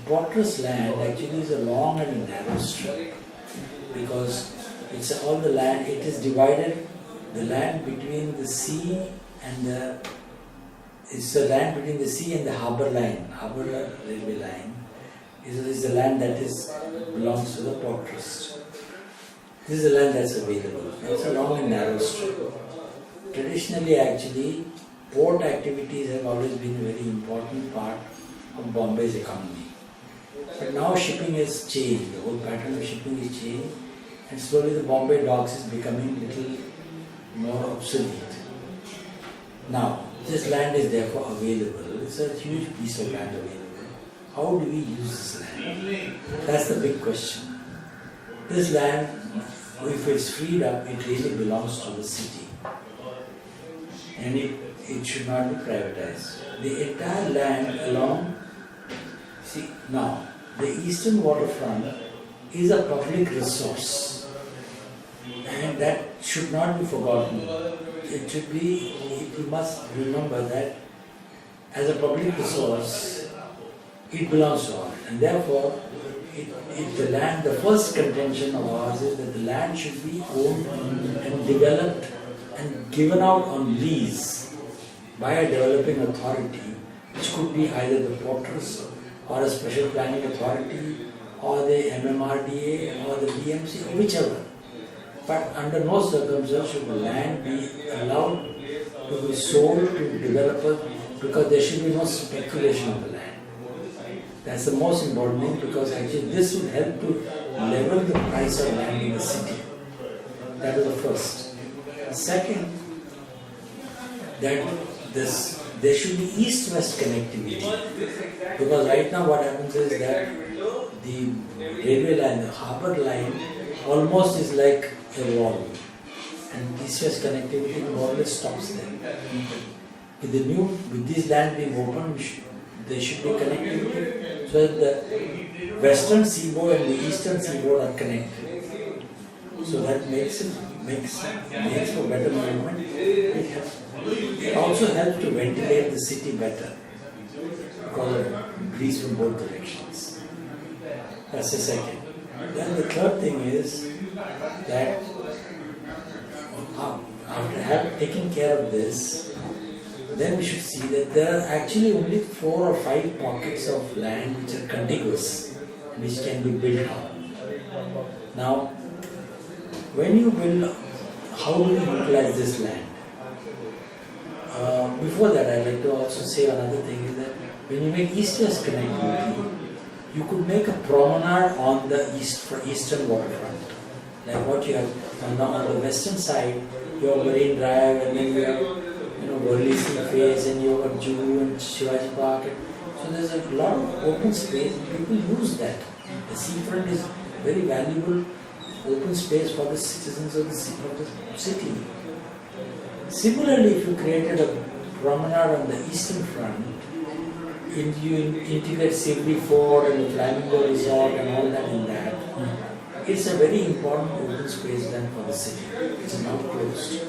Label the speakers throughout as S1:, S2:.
S1: potter's land actually is a long and narrow strip because it's all the land, it is divided, the land between the sea and it's the land between the sea and the harbour railway line is the land that belongs to the port trust. This is the land that's available. It's a long and narrow strip. Traditionally actually, port activities have always been a very important part of Bombay's economy. But now shipping has changed, the whole pattern of shipping is changed, and slowly the Bombay docks is becoming a little more obsolete. Now, this land is therefore available, it's a huge piece of land available. How do we use this land? That's the big question. This land, if it's freed up, it really belongs to the city. And it should not be privatized. The entire land along, now, the eastern waterfront is a public resource. And that should not be forgotten. You must remember that as a public resource, it belongs to all. And therefore, the first contention of ours is that the land should be owned and developed and given out on lease by a developing authority, which could be either the porters or a special planning authority or the MMRDA or the BMC or whichever. But under no circumstances should the land be allowed to be sold to developers because there should be no speculation of the land. That's the most important thing because actually this will help to level the price of land in the city. That is the first. Second, that there should be east-west connectivity because right now what happens is that the railway line, the harbour line almost is like a wall and east-west connectivity more or less stops there. With this land being open, there should be connectivity so that the western seaboard and the eastern seaboard are connected. So that makes for better movement. It also helps to ventilate the city better because of breeze from both directions. That's the second. Then the third thing is that after taking care of this, then we should see that there are actually only 4 or 5 pockets of land which are contiguous, which can be built on. Now, when you build, how do you utilize this land? Before that, I'd like to also say another thing is that when you make east-west connectivity, you could make a promenade on the eastern waterfront. Like what you have on the western side, you have Marine Drive and then you have Worli Sea Face and you have Juhu and Shivaji Park. So there's a lot of open space and people use that. The seafront is very valuable open space for the citizens of the city. Similarly, if you created a promenade on the eastern front, you integrate Sivri Fort and the Flamingo Resort and all that in that, it's a very important open space then for the city. It's now closed.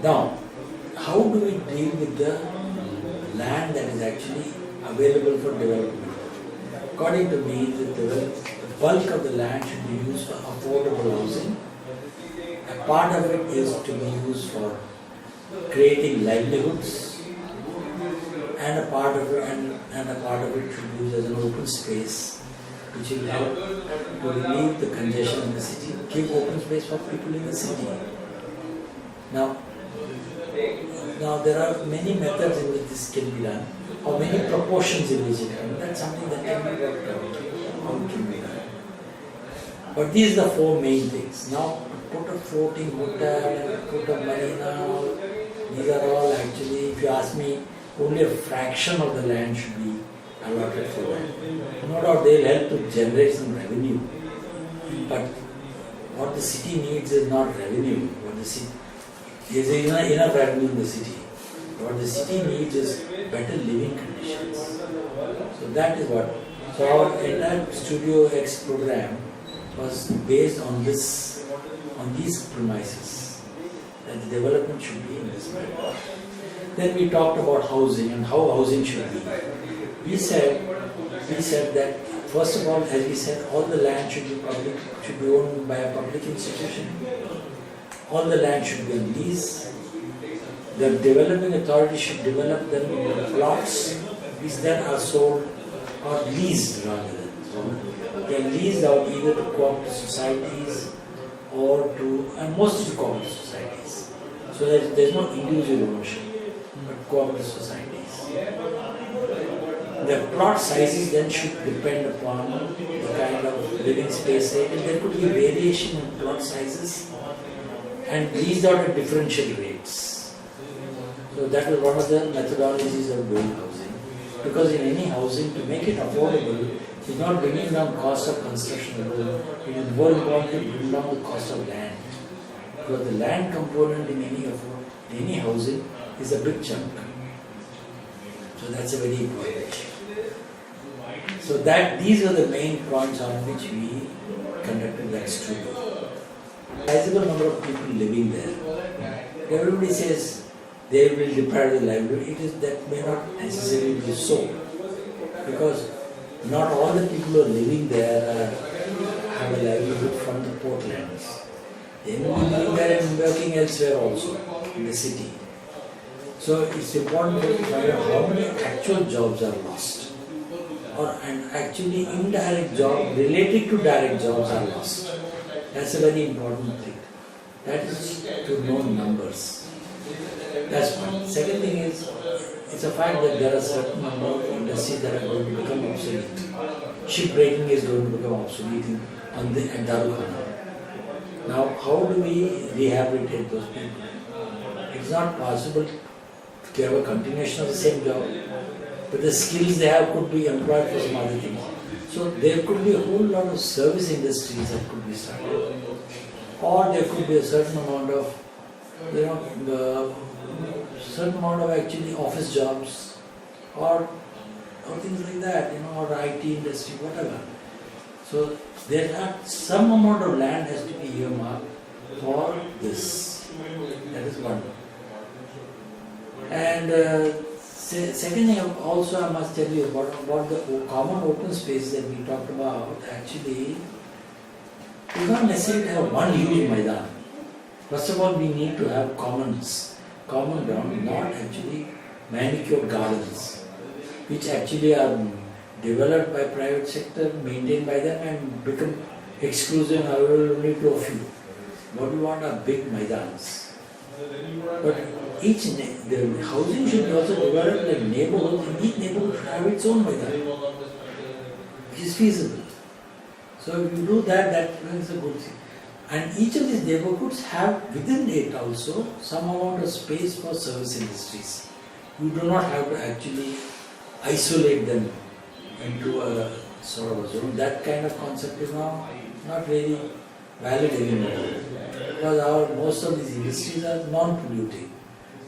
S1: Now, how do we deal with the land that is actually available for development? According to me, the bulk of the land should be used for affordable housing. A part of it is to be used for creating livelihoods, and a part of it should be used as an open space, which will help to relieve the congestion in the city, give open space for people in the city. Now there are many methods in which this can be done, or many proportions in which it can be done. That's something that can be worked out, how it can be done. But these are the 4 main things. Now, to put a floating hotel, put a marina, these are all actually, if you ask me, only a fraction of the land should be allotted for that. No doubt they'll help to generate some revenue. But what the city needs is not revenue. There's enough revenue in the city. What the city needs is better living conditions. So that is what. So our entire Studio X program was based on these premises, that the development should be in this manner. Then we talked about housing and how housing should be. we said that first of all, as we said, all the land should be owned by a public institution. All the land should be on lease. The developing authority should develop them into plots which then are sold or leased rather than sold. They are leased out either to cooperative societies or to, and mostly to cooperative societies. So there is no individual ownership, but cooperative societies. The plot sizes then should depend upon the kind of living space rate, and there could be variation in plot sizes and leased out at differential rates. So that was one of the methodologies of doing housing. Because in any housing, to make it affordable, is not bringing down cost of construction alone. It is more important to bring down the cost of land. Because the land component in any housing is a big chunk. So that's a very important issue. So these are the main points on which we conducted that study. Sizable number of people living there. Everybody says they will deprive the livelihood. That may not necessarily be so. Because not all the people who are living there have a livelihood from the portlands. They may be living there and working elsewhere also in the city. So it's important to find out how many actual jobs are lost. And actually indirect jobs related to direct jobs are lost. That's a very important thing. That is to know numbers. That's one. Second thing is, it's a fact that there are certain number of industries that are going to become obsolete. Shipbreaking is going to become obsolete at Darukhana. Now, how do we rehabilitate those people? It's not possible to have a continuation of the same job, but the skills they have could be employed for some other things. So there could be a whole lot of service industries that could be started, or there could be a certain amount of, actually office jobs, or things like that, or IT industry, whatever. So there are some amount of land has to be earmarked for this. That is one. And second thing also I must tell you about the common open space that we talked about. Actually, we don't necessarily have one huge Maidan. First of all, we need to have common ground, not actually manicured gardens, which actually are developed by private sector, maintained by them and become exclusive however only to a few. What we want are big Maidans. But the housing should be also developed like neighborhoods, and each neighborhood should have its own Maidan, which is feasible. So if you do that, that is a good thing. And each of these neighborhoods have within it also some amount of space for service industries. You do not have to actually isolate them into a sort of a zone. That kind of concept is now not really valid anymore. Because most of these industries are non-polluting.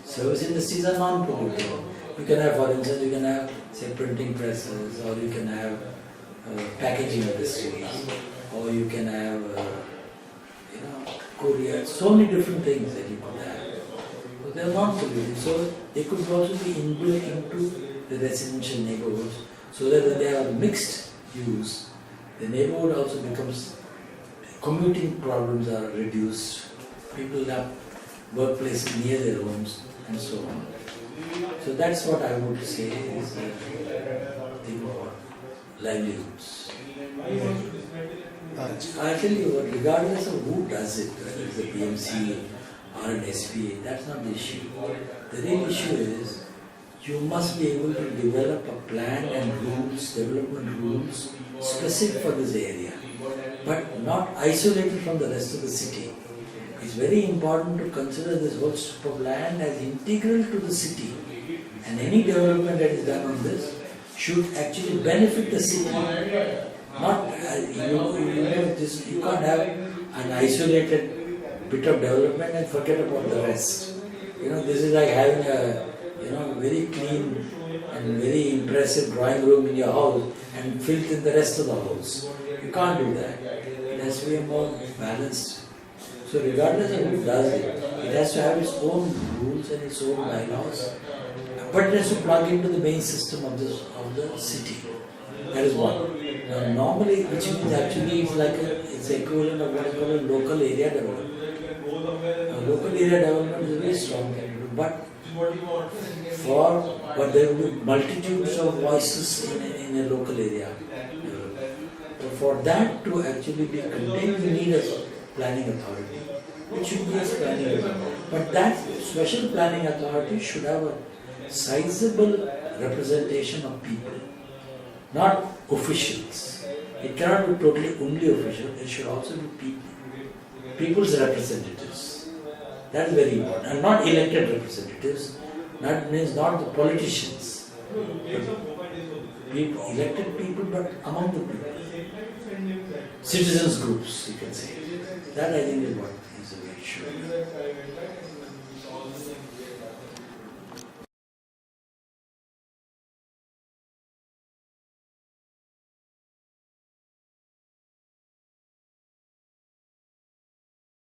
S1: Service industries are non-polluting. You can have, for instance, you can have, say, printing presses, or you can have packaging industries, or you can have, courier, so many different things that you could have. So they are non-polluting. So they could also be inbuilt into the residential neighborhoods, so that when they have mixed use, the neighborhood also becomes, commuting problems are reduced, people have workplaces near their homes, and so on. So that's what I would say is the thing about livelihoods. I tell you what, regardless of who does it, whether it's a PMC or an SPA, that's not the issue. The real issue is you must be able to develop a plan and rules, development rules specific for this area, but not isolated from the rest of the city. It's very important to consider this whole strip of land as integral to the city, and any development that is done on this should actually benefit the city. Not you can't have an isolated bit of development and forget about the rest. This is like having a very clean and very impressive drawing room in your house and filth in the rest of the house. You can't do that. It has to be more balanced. So regardless of who does it, it has to have its own rules and its own bylaws but it has to plug into the main system of the city. That is one. Now, normally, which means actually it's equivalent of what is called a local area development. Local area development is a very strong category, but there will be multitudes of voices in a local area. So for that to actually be contained, we need a planning authority. It should be a planning authority. But that special planning authority should have a sizable representation of people, not officials. It cannot be totally only official, it should also be people. People's representatives. That is very important. And not elected representatives. That means not the politicians. People, elected people, but among the people. Citizens groups, you can say. That I think is what is the way it should be.